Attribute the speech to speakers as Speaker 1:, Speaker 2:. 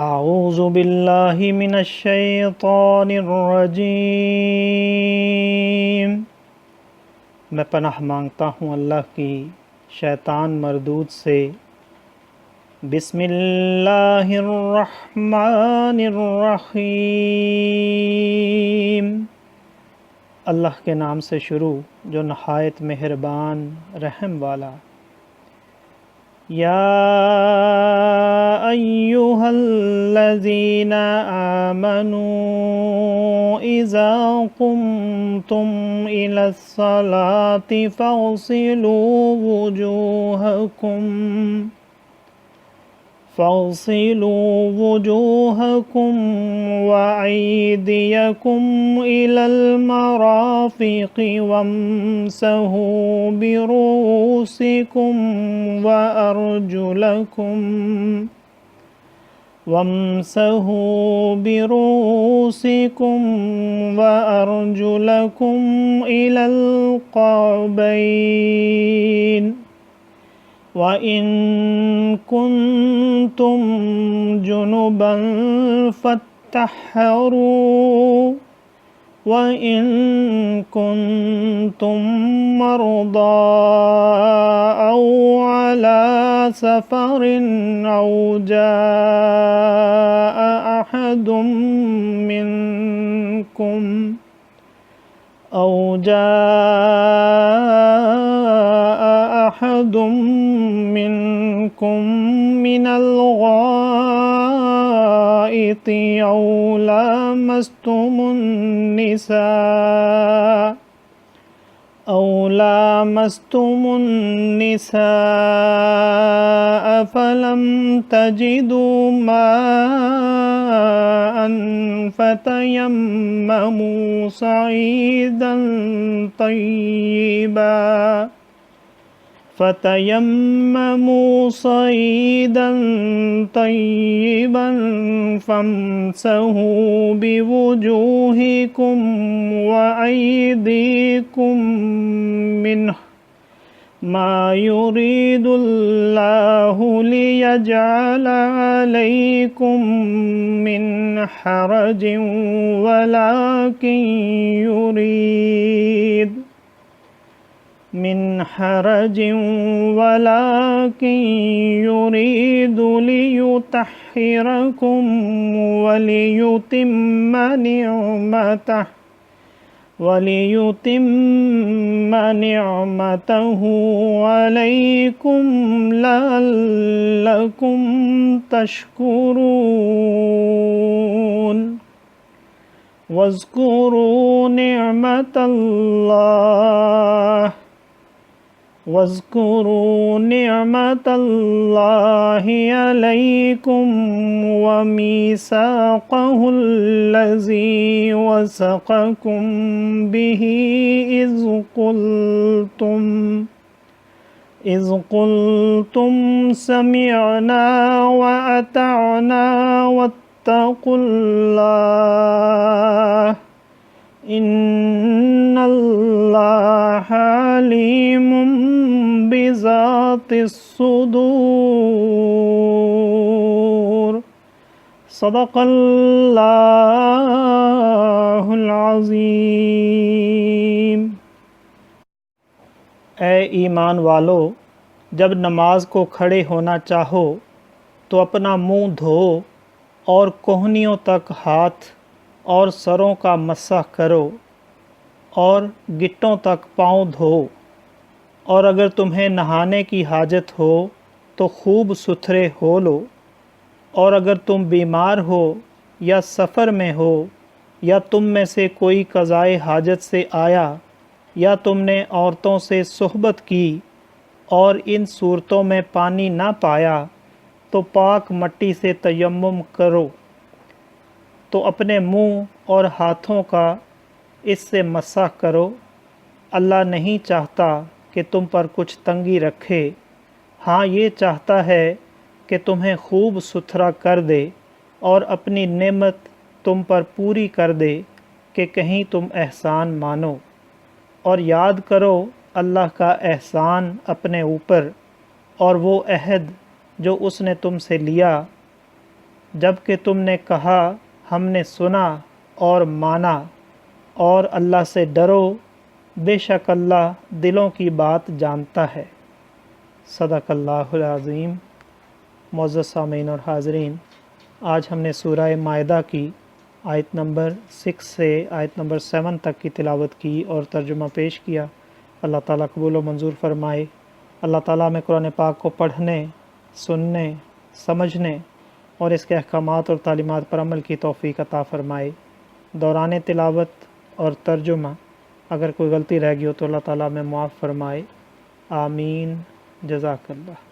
Speaker 1: اعوذ باللہ من الشیطان الرجیم۔ میں پناہ مانگتا ہوں اللہ کی شیطان مردود سے۔ بسم اللہ الرحمن الرحیم۔ اللہ کے نام سے شروع جو نہایت مہربان رحم والا۔ یا ایہا الذین آمنوا اذا قمتم الی الصلاة فاغسلوا وجوہکم وأیدیکم الی المرافق وامسحوا برؤوسکم وأرجلکم الی الکعبین وَإِن كُنتُمْ جُنُبًا فَاتَّحَّرُوا وَإِن كُنتُم مَّرْضَىٰ أَوْ عَلَىٰ سَفَرٍ أَوْ جَاءَ أَحَدٌ منكم من الغائط أو لامستم النساء فلم تجدوا ماء فتيمموا صعيدا طيبا فامسحوا بوجوهكم وأيديكم منه ما يريد الله ليجعل عليكم من حرج ولكن يريد ليطهركم وليتم نعمته عليكم لعلكم تشكرون۔ واذكروا نعمة الله عليكم وميثاقه الذي وثقكم به إذ قلتم سمعنا وأطعنا واتقوا الله إن الله عليم بذات الصدور۔ صدق اللہ العظیم۔ اے ایمان والو، جب نماز کو کھڑے ہونا چاہو تو اپنا منہ دھو اور کوہنیوں تک ہاتھ اور سروں کا مسح کرو اور گٹوں تک پاؤں دھو، اور اگر تمہیں نہانے کی حاجت ہو تو خوب ستھرے ہو لو، اور اگر تم بیمار ہو یا سفر میں ہو یا تم میں سے کوئی قضائے حاجت سے آیا یا تم نے عورتوں سے صحبت کی اور ان صورتوں میں پانی نہ پایا تو پاک مٹی سے تیمم کرو، تو اپنے منہ اور ہاتھوں کا اس سے مسح کرو۔ اللہ نہیں چاہتا کہ تم پر کچھ تنگی رکھے، ہاں یہ چاہتا ہے کہ تمہیں خوب ستھرا کر دے اور اپنی نعمت تم پر پوری کر دے کہ کہیں تم احسان مانو، اور یاد کرو اللہ کا احسان اپنے اوپر اور وہ عہد جو اس نے تم سے لیا جب کہ تم نے کہا ہم نے سنا اور مانا، اور اللہ سے ڈرو، بے شک اللہ دلوں کی بات جانتا ہے۔ صدق اللہ العظیم۔ معزز سامعین اور حاضرین، آج ہم نے سورہ مائدہ کی آیت نمبر 6 سے آیت نمبر 7 تک کی تلاوت کی اور ترجمہ پیش کیا۔ اللہ تعالیٰ قبول و منظور فرمائے۔ اللہ تعالیٰ میں قرآن پاک کو پڑھنے، سننے، سمجھنے اور اس کے احکامات اور تعلیمات پر عمل کی توفیق عطا فرمائے۔ دوران تلاوت اور ترجمہ اگر کوئی غلطی رہ گئی ہو تو اللہ تعالیٰ میں معاف فرمائے۔ آمین۔ جزاک اللہ۔